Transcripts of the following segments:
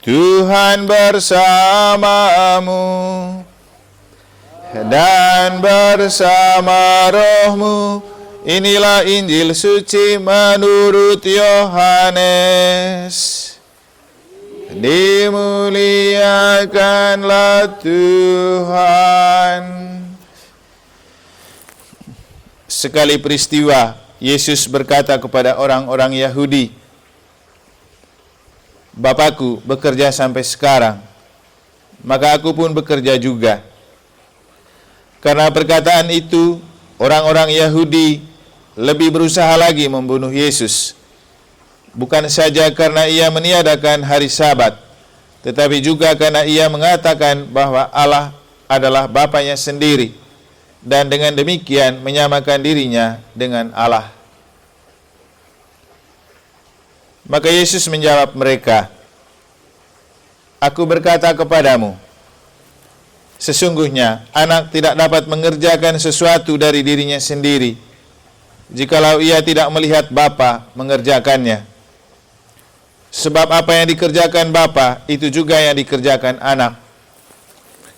Tuhan bersamamu dan bersama rohmu. Inilah Injil suci menurut Yohanes. Dimuliakanlah Tuhan. Sekali peristiwa, Yesus berkata kepada orang-orang Yahudi, Bapakku bekerja sampai sekarang, maka aku pun bekerja juga. Karena perkataan itu, orang-orang Yahudi lebih berusaha lagi membunuh Yesus. Bukan saja karena ia meniadakan hari Sabat, tetapi juga karena ia mengatakan bahwa Allah adalah Bapanya sendiri, dan dengan demikian menyamakan dirinya dengan Allah. Maka Yesus menjawab mereka, Aku berkata kepadamu, sesungguhnya anak tidak dapat mengerjakan sesuatu dari dirinya sendiri, jikalau ia tidak melihat Bapa mengerjakannya. Sebab apa yang dikerjakan Bapa, itu juga yang dikerjakan anak.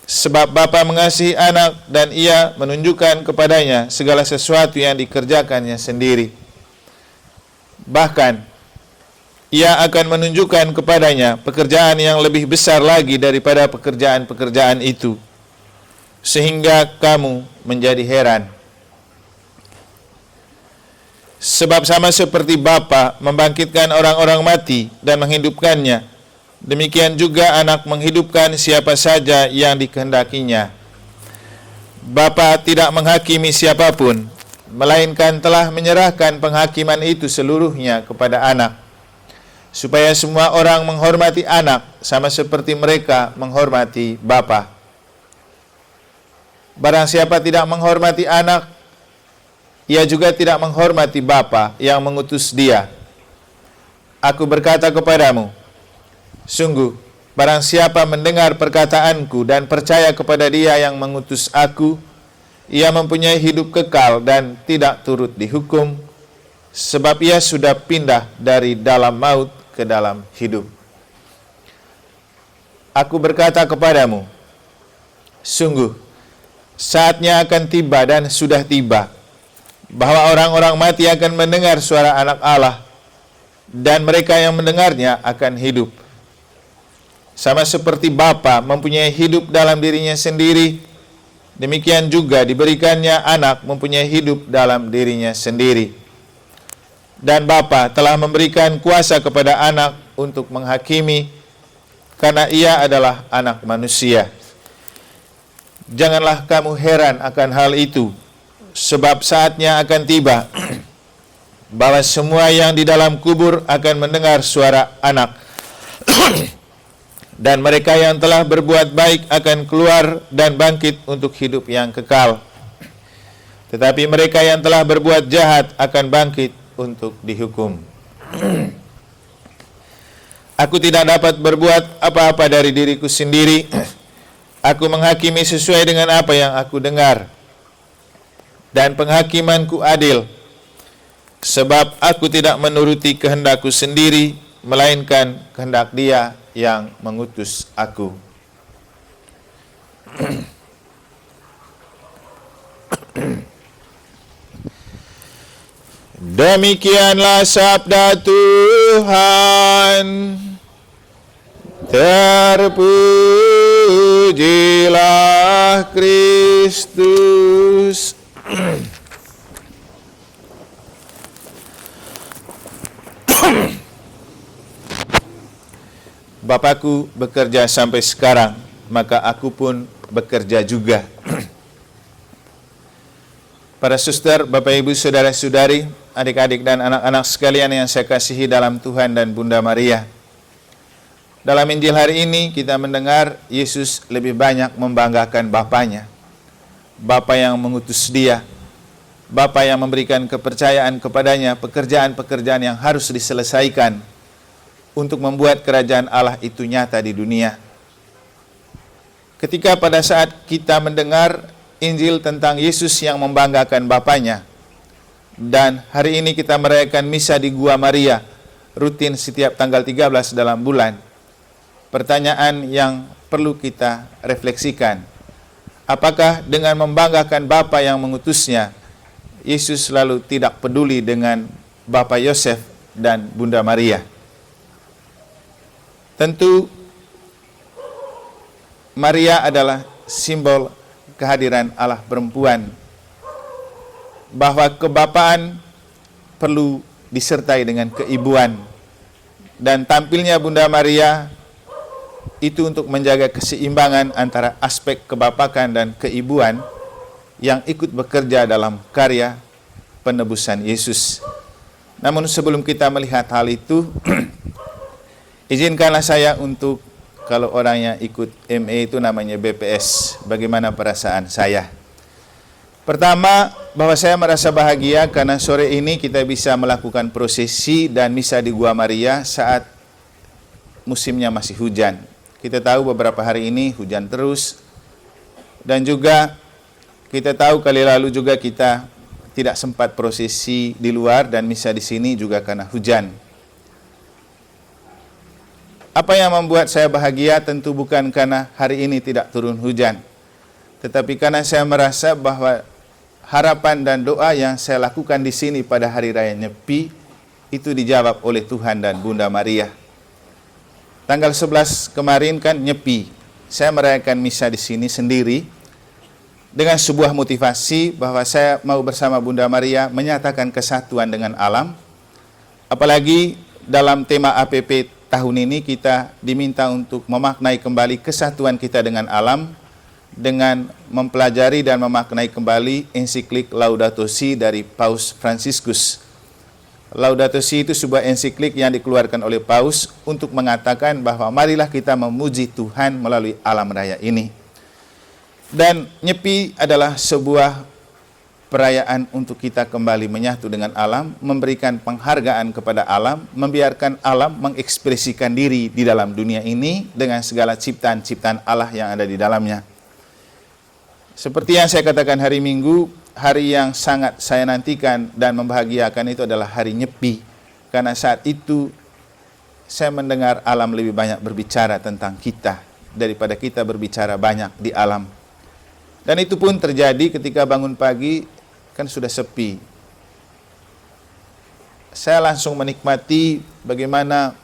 Sebab Bapa mengasihi anak dan ia menunjukkan kepadanya segala sesuatu yang dikerjakannya sendiri. Bahkan, ia akan menunjukkan kepadanya pekerjaan yang lebih besar lagi daripada pekerjaan-pekerjaan itu, sehingga kamu menjadi heran. Sebab sama seperti Bapa membangkitkan orang-orang mati dan menghidupkannya, demikian juga anak menghidupkan siapa saja yang dikehendakinya. Bapa tidak menghakimi siapapun, melainkan telah menyerahkan penghakiman itu seluruhnya kepada anak, supaya semua orang menghormati anak sama seperti mereka menghormati Bapa. Barang siapa tidak menghormati anak, ia juga tidak menghormati Bapa yang mengutus dia. Aku berkata kepadamu, sungguh, barang siapa mendengar perkataanku dan percaya kepada dia yang mengutus aku, ia mempunyai hidup kekal dan tidak turut dihukum, sebab ia sudah pindah dari dalam maut ke dalam hidup. Aku berkata kepadamu, sungguh, saatnya akan tiba dan sudah tiba, bahwa orang-orang mati akan mendengar suara anak Allah, dan mereka yang mendengarnya akan hidup. Sama seperti Bapa mempunyai hidup dalam dirinya sendiri, demikian juga diberikannya anak mempunyai hidup dalam dirinya sendiri. Dan Bapa telah memberikan kuasa kepada anak untuk menghakimi, karena ia adalah anak manusia. Janganlah kamu heran akan hal itu, sebab saatnya akan tiba bahwa semua yang di dalam kubur akan mendengar suara anak dan mereka yang telah berbuat baik akan keluar dan bangkit untuk hidup yang kekal, tetapi mereka yang telah berbuat jahat akan bangkit untuk dihukum. Aku tidak dapat berbuat apa-apa dari diriku sendiri. Aku menghakimi sesuai dengan apa yang aku dengar, dan penghakimanku adil, sebab aku tidak menuruti kehendakku sendiri, melainkan kehendak Dia yang mengutus aku. Demikianlah sabda Tuhan. Terpujilah Kristus. Bapakku bekerja sampai sekarang, maka aku pun bekerja juga. Para suster, Bapak Ibu, saudara-saudari, adik-adik dan anak-anak sekalian yang saya kasihi dalam Tuhan dan Bunda Maria. Dalam Injil hari ini kita mendengar Yesus lebih banyak membanggakan Bapanya. Bapa yang mengutus Dia, Bapa yang memberikan kepercayaan kepadanya pekerjaan-pekerjaan yang harus diselesaikan untuk membuat kerajaan Allah itu nyata di dunia. Ketika pada saat kita mendengar Injil tentang Yesus yang membanggakan Bapanya, dan hari ini kita merayakan misa di Gua Maria, rutin setiap tanggal 13 dalam bulan, pertanyaan yang perlu kita refleksikan. Apakah dengan membanggakan Bapa yang mengutusnya, Yesus selalu tidak peduli dengan Bapak Yosef dan Bunda Maria? Tentu Maria adalah simbol kehadiran Allah perempuan, bahwa kebapaan perlu disertai dengan keibuan, dan tampilnya Bunda Maria itu untuk menjaga keseimbangan antara aspek kebapakan dan keibuan yang ikut bekerja dalam karya penebusan Yesus. Namun sebelum kita melihat hal itu, izinkanlah saya untuk, kalau orangnya ikut ME itu namanya BPS, bagaimana perasaan saya. Pertama, bahwa saya merasa bahagia karena sore ini kita bisa melakukan prosesi dan misa di Gua Maria saat musimnya masih hujan. Kita tahu beberapa hari ini hujan terus, dan juga kita tahu kali lalu juga kita tidak sempat prosesi di luar dan misa di sini juga karena hujan. Apa yang membuat saya bahagia tentu bukan karena hari ini tidak turun hujan, tetapi karena saya merasa bahwa harapan dan doa yang saya lakukan di sini pada hari raya Nyepi itu dijawab oleh Tuhan dan Bunda Maria. Tanggal 11 kemarin kan Nyepi, saya merayakan misa di sini sendiri dengan sebuah motivasi bahwa saya mau bersama Bunda Maria menyatakan kesatuan dengan alam. Apalagi dalam tema APP tahun ini kita diminta untuk memaknai kembali kesatuan kita dengan alam dengan mempelajari dan memaknai kembali ensiklik Laudato Si dari Paus Fransiskus. Laudato Si itu sebuah ensiklik yang dikeluarkan oleh Paus untuk mengatakan bahwa marilah kita memuji Tuhan melalui alam raya ini. Dan Nyepi adalah sebuah perayaan untuk kita kembali menyatu dengan alam, memberikan penghargaan kepada alam, membiarkan alam mengekspresikan diri di dalam dunia ini dengan segala ciptaan-ciptaan Allah yang ada di dalamnya. Seperti yang saya katakan hari Minggu, hari yang sangat saya nantikan dan membahagiakan itu adalah hari Nyepi. Karena saat itu saya mendengar alam lebih banyak berbicara tentang kita daripada kita berbicara banyak di alam. Dan itu pun terjadi ketika bangun pagi, kan sudah sepi. Saya langsung menikmati bagaimana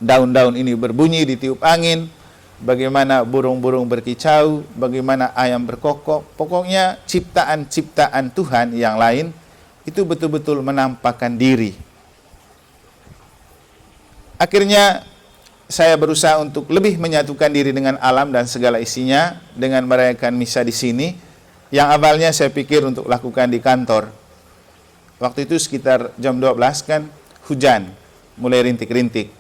daun-daun ini berbunyi ditiup angin, bagaimana burung-burung berkicau, bagaimana ayam berkokok. Pokoknya ciptaan-ciptaan Tuhan yang lain itu betul-betul menampakkan diri. Akhirnya saya berusaha untuk lebih menyatukan diri dengan alam dan segala isinya dengan merayakan misa di sini. Yang awalnya saya pikir untuk lakukan di kantor. Waktu itu sekitar jam 12 kan hujan, mulai rintik-rintik.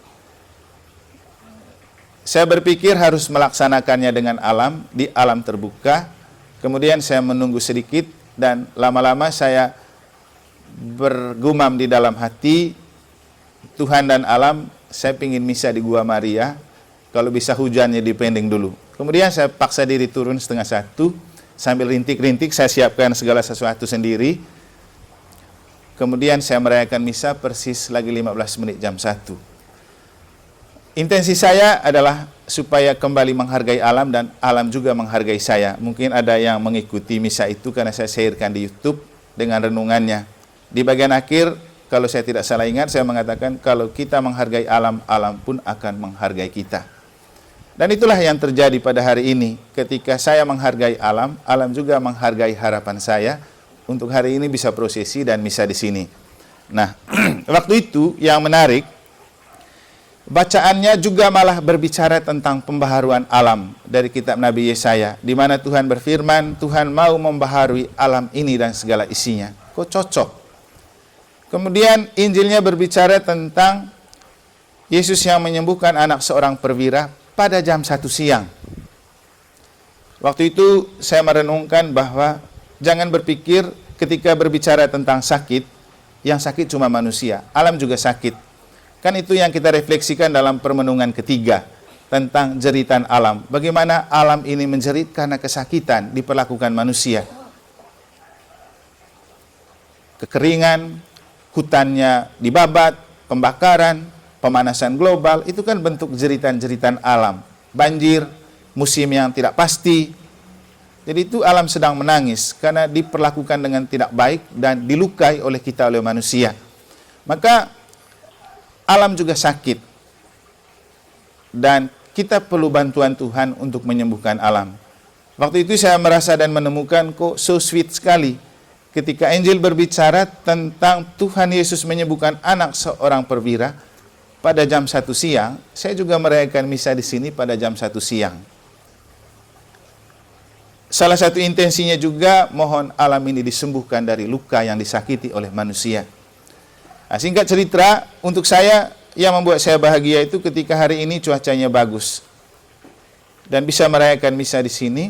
Saya berpikir harus melaksanakannya dengan alam, di alam terbuka. Kemudian saya menunggu sedikit dan lama-lama saya bergumam di dalam hati, Tuhan dan alam, saya ingin misa di Gua Maria, kalau bisa hujannya dipending dulu. Kemudian saya paksa diri turun 12:30, sambil rintik-rintik saya siapkan segala sesuatu sendiri. Kemudian saya merayakan misa persis lagi 15 menit jam 1. Intensi saya adalah supaya kembali menghargai alam dan alam juga menghargai saya. Mungkin ada yang mengikuti misa itu karena saya sharekan di YouTube dengan renungannya. Di bagian akhir, kalau saya tidak salah ingat, saya mengatakan kalau kita menghargai alam, alam pun akan menghargai kita. Dan itulah yang terjadi pada hari ini. Ketika saya menghargai alam, alam juga menghargai harapan saya untuk hari ini bisa prosesi dan misa di sini. Nah, waktu itu yang menarik, bacaannya juga malah berbicara tentang pembaharuan alam dari kitab Nabi Yesaya, di mana Tuhan berfirman, Tuhan mau membaharui alam ini dan segala isinya. Kok cocok? Kemudian Injilnya berbicara tentang Yesus yang menyembuhkan anak seorang perwira pada jam 1 siang. Waktu itu saya merenungkan bahwa jangan berpikir ketika berbicara tentang sakit, yang sakit cuma manusia, alam juga sakit. Kan itu yang kita refleksikan dalam permenungan ketiga, tentang jeritan alam. Bagaimana alam ini menjerit karena kesakitan diperlakukan manusia. Kekeringan, hutannya dibabat, pembakaran, pemanasan global, itu kan bentuk jeritan-jeritan alam. Banjir, musim yang tidak pasti. Jadi itu alam sedang menangis karena diperlakukan dengan tidak baik dan dilukai oleh kita, oleh manusia. Maka alam juga sakit. Dan kita perlu bantuan Tuhan untuk menyembuhkan alam. Waktu itu saya merasa dan menemukan kok so sweet sekali ketika Injil berbicara tentang Tuhan Yesus menyembuhkan anak seorang perwira pada jam 1 siang. Saya juga merayakan misa di sini pada jam 1 siang. Salah satu intensinya juga mohon alam ini disembuhkan dari luka yang disakiti oleh manusia. Nah, singkat cerita, untuk saya, yang membuat saya bahagia itu ketika hari ini cuacanya bagus dan bisa merayakan misa di sini.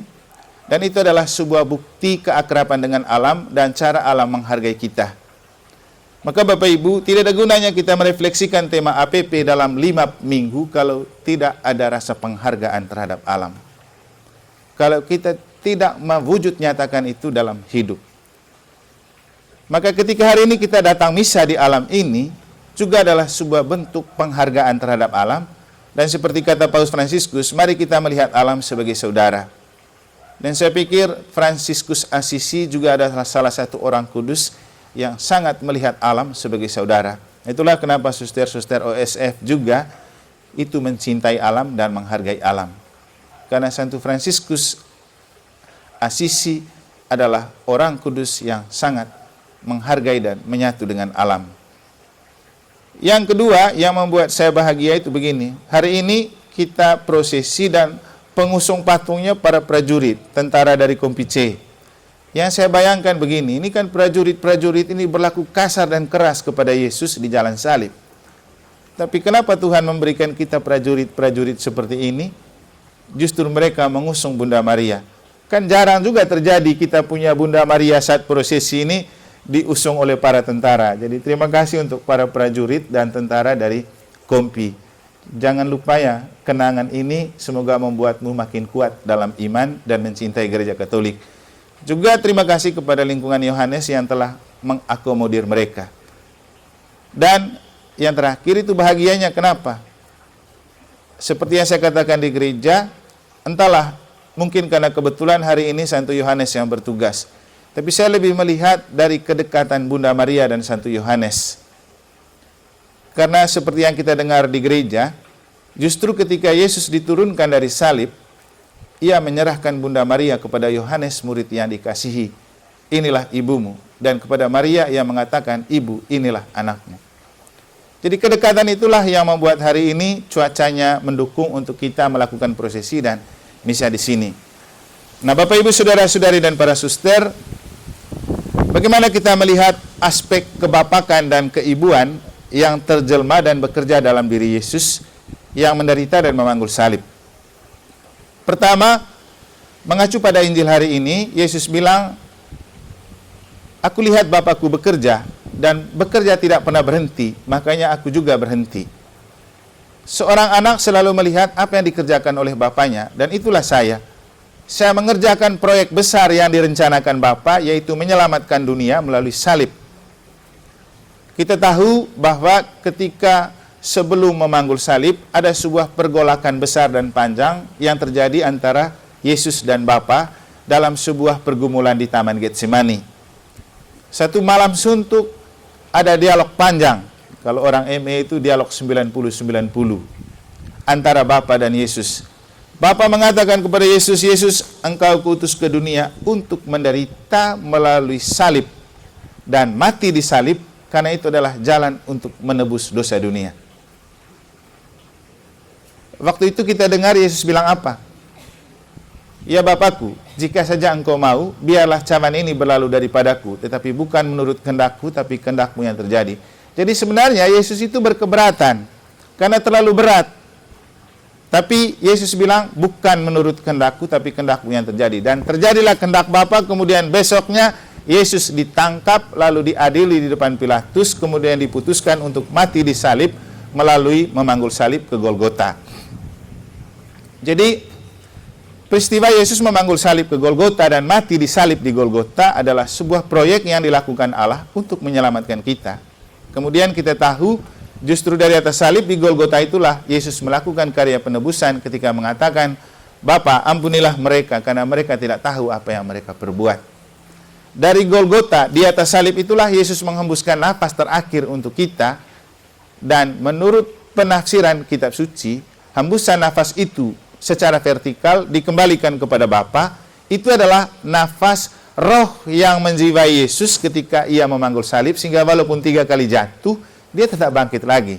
Dan itu adalah sebuah bukti keakraban dengan alam dan cara alam menghargai kita. Maka Bapak Ibu, tidak ada gunanya kita merefleksikan tema APP dalam 5 minggu kalau tidak ada rasa penghargaan terhadap alam. Kalau kita tidak mewujud nyatakan itu dalam hidup. Maka ketika hari ini kita datang misa di alam ini, juga adalah sebuah bentuk penghargaan terhadap alam. Dan seperti kata Paus Fransiskus, mari kita melihat alam sebagai saudara. Dan saya pikir Fransiskus Assisi juga adalah salah satu orang kudus yang sangat melihat alam sebagai saudara. Itulah kenapa suster-suster OSF juga itu mencintai alam dan menghargai alam. Karena Santo Fransiskus Assisi adalah orang kudus yang sangat menghargai dan menyatu dengan alam. Yang kedua yang membuat saya bahagia itu begini. Hari ini kita prosesi dan pengusung patungnya para prajurit, tentara dari Kompi C. Yang saya bayangkan begini, ini kan prajurit-prajurit ini berlaku kasar dan keras kepada Yesus di jalan salib. Tapi kenapa Tuhan memberikan kita prajurit-prajurit seperti ini? Justru mereka mengusung Bunda Maria. Kan jarang juga terjadi kita punya Bunda Maria saat prosesi ini diusung oleh para tentara. Jadi terima kasih untuk para prajurit dan tentara dari Kompi. Jangan lupa ya, kenangan ini semoga membuatmu makin kuat dalam iman dan mencintai gereja Katolik. Juga terima kasih kepada lingkungan Yohanes yang telah mengakomodir mereka. Dan yang terakhir itu bahagianya kenapa? Seperti yang saya katakan di gereja, entahlah, mungkin karena kebetulan hari ini Santo Yohanes yang bertugas. Tapi saya lebih melihat dari kedekatan Bunda Maria dan Santo Yohanes. Karena seperti yang kita dengar di gereja, justru ketika Yesus diturunkan dari salib, ia menyerahkan Bunda Maria kepada Yohanes murid yang dikasihi. Inilah ibumu. Dan kepada Maria ia mengatakan, ibu, inilah anakmu. Jadi kedekatan itulah yang membuat hari ini cuacanya mendukung untuk kita melakukan prosesi dan misa di sini. Nah, Bapak Ibu Saudara-saudari dan para suster, bagaimana kita melihat aspek kebapakan dan keibuan yang terjelma dan bekerja dalam diri Yesus yang menderita dan memanggul salib. Pertama, mengacu pada Injil hari ini, Yesus bilang, aku lihat Bapakku bekerja, dan bekerja tidak pernah berhenti, makanya aku juga berhenti. Seorang anak selalu melihat apa yang dikerjakan oleh bapaknya, dan itulah saya. Saya mengerjakan proyek besar yang direncanakan Bapa, yaitu menyelamatkan dunia melalui salib. Kita tahu bahwa ketika sebelum memanggul salib, ada sebuah pergolakan besar dan panjang yang terjadi antara Yesus dan Bapa dalam sebuah pergumulan di Taman Getsemani. Satu malam suntuk, ada dialog panjang. Kalau orang ME itu dialog 90-90 antara Bapa dan Yesus. Bapa mengatakan kepada Yesus, Yesus, engkau kuutus ke dunia untuk menderita melalui salib dan mati di salib, karena itu adalah jalan untuk menebus dosa dunia. Waktu itu kita dengar Yesus bilang apa? Ya Bapakku, jika saja engkau mau, biarlah cawan ini berlalu daripadaku, tetapi bukan menurut kehendakku, tapi kehendakmu yang terjadi. Jadi sebenarnya Yesus itu berkeberatan, karena terlalu berat. Tapi Yesus bilang, bukan menurut kehendakku, tapi kehendakmu yang terjadi. Dan terjadilah kehendak Bapa, kemudian besoknya Yesus ditangkap, lalu diadili di depan Pilatus, kemudian diputuskan untuk mati di salib melalui memanggul salib ke Golgota. Jadi, peristiwa Yesus memanggul salib ke Golgota dan mati di salib di Golgota adalah sebuah proyek yang dilakukan Allah untuk menyelamatkan kita. Kemudian kita tahu Justru dari atas salib di Golgota itulah Yesus melakukan karya penebusan ketika mengatakan, Bapa, ampunilah mereka karena mereka tidak tahu apa yang mereka perbuat. Dari Golgota, di atas salib itulah Yesus menghembuskan nafas terakhir untuk kita, dan menurut penafsiran kitab suci, hembusan nafas itu secara vertikal dikembalikan kepada Bapa. Itu adalah nafas roh yang menjiwai Yesus ketika ia memanggul salib, sehingga walaupun 3 kali jatuh, dia tetap bangkit lagi.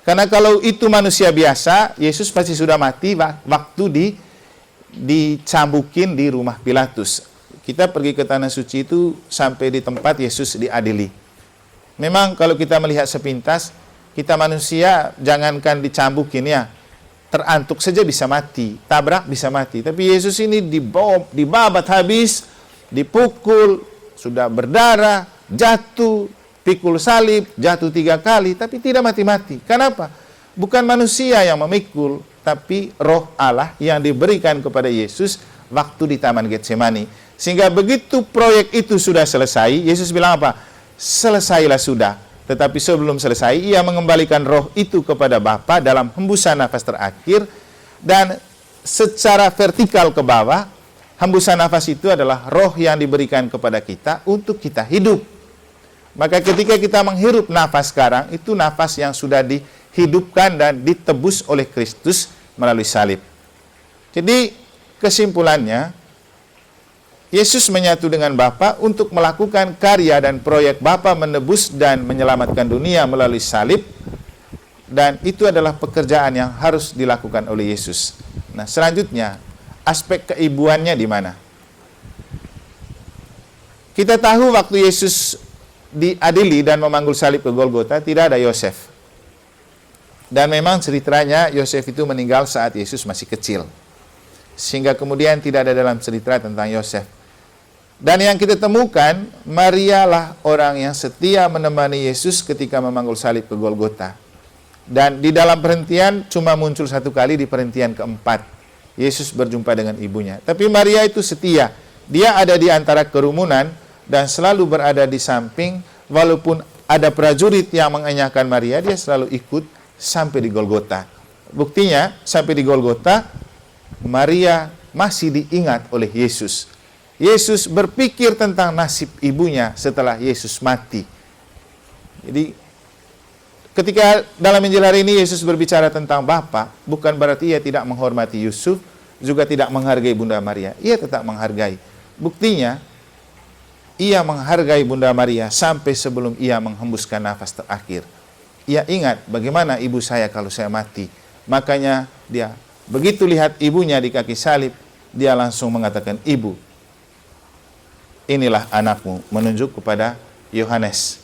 Karena kalau itu manusia biasa, Yesus pasti sudah mati waktu dicambukin di rumah Pilatus. Kita pergi ke tanah suci itu sampai di tempat Yesus diadili. Memang kalau kita melihat sepintas, kita manusia jangankan dicambukin ya, terantuk saja bisa mati, tabrak bisa mati. Tapi Yesus ini dibabat habis, dipukul, sudah berdarah, jatuh, pikul salib, jatuh 3 kali, tapi tidak mati-mati. Kenapa? Bukan manusia yang memikul, tapi roh Allah yang diberikan kepada Yesus waktu di Taman Getsemani. Sehingga begitu proyek itu sudah selesai, Yesus bilang apa? Selesailah sudah. Tetapi sebelum selesai, ia mengembalikan roh itu kepada Bapa dalam hembusan nafas terakhir, dan secara vertikal ke bawah, hembusan nafas itu adalah roh yang diberikan kepada kita untuk kita hidup. Maka ketika kita menghirup nafas sekarang, itu nafas yang sudah dihidupkan dan ditebus oleh Kristus melalui salib. Jadi kesimpulannya, Yesus menyatu dengan Bapa untuk melakukan karya dan proyek Bapa menebus dan menyelamatkan dunia melalui salib. Dan itu adalah pekerjaan yang harus dilakukan oleh Yesus. Nah, selanjutnya, aspek keibuannya di mana? Kita tahu waktu Yesus diadili dan memanggul salib ke Golgota, tidak ada Yosef. Dan memang ceritanya Yosef itu meninggal saat Yesus masih kecil. Sehingga kemudian tidak ada dalam cerita tentang Yosef. Dan yang kita temukan, Maria lah orang yang setia menemani Yesus ketika memanggul salib ke Golgota. Dan di dalam perhentian cuma muncul 1 kali, di perhentian keempat. Yesus berjumpa dengan ibunya. Tapi Maria itu setia. Dia ada di antara kerumunan dan selalu berada di samping, walaupun ada prajurit yang mengenyahkan Maria, dia selalu ikut sampai di Golgota. Buktinya, sampai di Golgota, Maria masih diingat oleh Yesus. Yesus berpikir tentang nasib ibunya setelah Yesus mati. Jadi, ketika dalam Injil hari ini Yesus berbicara tentang Bapa, bukan berarti ia tidak menghormati Yusuf, juga tidak menghargai Bunda Maria. Ia tetap menghargai. Buktinya, ia menghargai Bunda Maria sampai sebelum ia menghembuskan nafas terakhir. Ia ingat bagaimana ibu saya kalau saya mati. Makanya dia begitu lihat ibunya di kaki salib, dia langsung mengatakan, Ibu, inilah anakmu, menunjuk kepada Yohanes.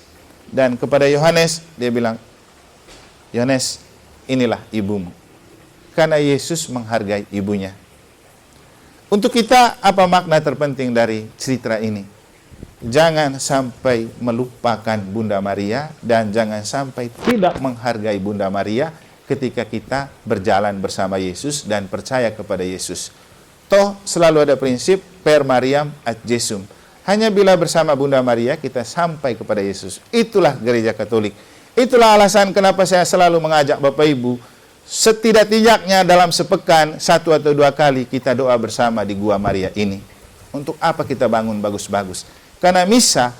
Dan kepada Yohanes dia bilang, Yohanes, inilah ibumu. Karena Yesus menghargai ibunya. Untuk kita, apa makna terpenting dari cerita ini? Jangan sampai melupakan Bunda Maria, dan jangan sampai tidak menghargai Bunda Maria ketika kita berjalan bersama Yesus dan percaya kepada Yesus. Toh selalu ada prinsip per Mariam ad Jesum. Hanya bila bersama Bunda Maria kita sampai kepada Yesus. Itulah gereja Katolik. Itulah alasan kenapa saya selalu mengajak Bapak Ibu, setidak-tidaknya dalam sepekan 1 atau 2 kali kita doa bersama di Gua Maria ini. Untuk apa kita bangun bagus-bagus? Karena misa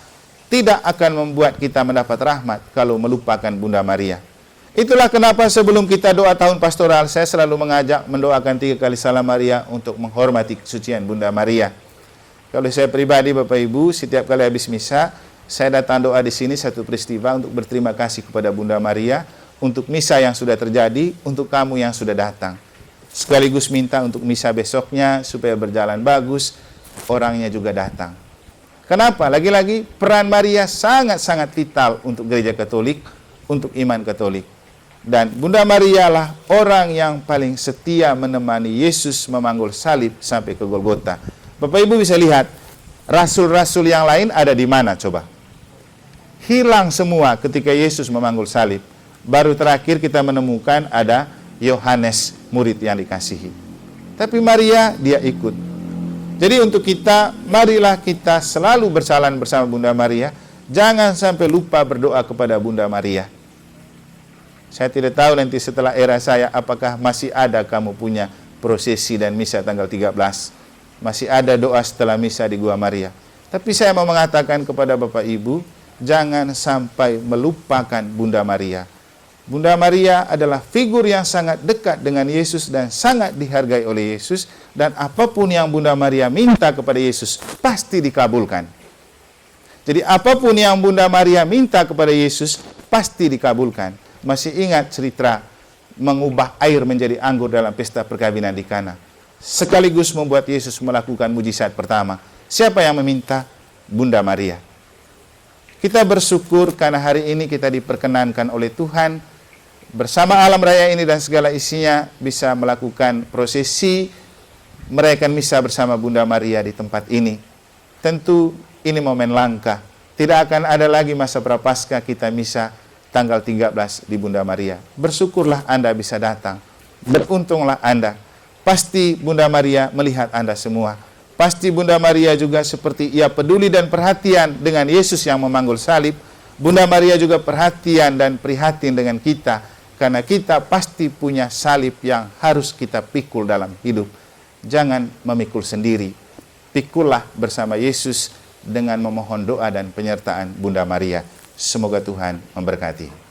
tidak akan membuat kita mendapat rahmat kalau melupakan Bunda Maria. Itulah kenapa sebelum kita doa tahun pastoral, saya selalu mengajak mendoakan 3 kali Salam Maria untuk menghormati kesucian Bunda Maria. Kalau saya pribadi Bapak Ibu, setiap kali habis misa, saya datang doa di sini satu peristiwa untuk berterima kasih kepada Bunda Maria, untuk misa yang sudah terjadi, untuk kamu yang sudah datang. Sekaligus minta untuk misa besoknya supaya berjalan bagus, orangnya juga datang. Kenapa? Lagi-lagi peran Maria sangat-sangat vital untuk gereja Katolik, untuk iman Katolik. Dan Bunda Maria lah orang yang paling setia menemani Yesus memanggul salib sampai ke Golgota. Bapak Ibu bisa lihat, rasul-rasul yang lain ada di mana coba? Hilang semua ketika Yesus memanggul salib. Baru terakhir kita menemukan ada Yohanes, murid yang dikasihi. Tapi Maria, dia ikut. Jadi untuk kita, marilah kita selalu berjalan bersama Bunda Maria. Jangan sampai lupa berdoa kepada Bunda Maria. Saya tidak tahu nanti setelah era saya apakah masih ada kamu punya prosesi dan misa tanggal 13. Masih ada doa setelah misa di Gua Maria. Tapi saya mau mengatakan kepada Bapak Ibu, jangan sampai melupakan Bunda Maria. Bunda Maria adalah figur yang sangat dekat dengan Yesus dan sangat dihargai oleh Yesus. Dan apapun yang Bunda Maria minta kepada Yesus, pasti dikabulkan. Jadi apapun yang Bunda Maria minta kepada Yesus, pasti dikabulkan. Masih ingat cerita mengubah air menjadi anggur dalam pesta perkawinan di Kana. Sekaligus membuat Yesus melakukan mujizat pertama. Siapa yang meminta? Bunda Maria. Kita bersyukur karena hari ini kita diperkenankan oleh Tuhan bersama alam raya ini dan segala isinya bisa melakukan prosesi merayakan misa bersama Bunda Maria di tempat ini. Tentu ini momen langka. Tidak akan ada lagi masa prapaskah kita misa tanggal 13 di Bunda Maria. Bersyukurlah Anda bisa datang. Beruntunglah Anda. Pasti Bunda Maria melihat Anda semua. Pasti Bunda Maria juga seperti ia peduli dan perhatian dengan Yesus yang memanggul salib. Bunda Maria juga perhatian dan prihatin dengan kita. Karena kita pasti punya salib yang harus kita pikul dalam hidup. Jangan memikul sendiri. Pikullah bersama Yesus dengan memohon doa dan penyertaan Bunda Maria. Semoga Tuhan memberkati.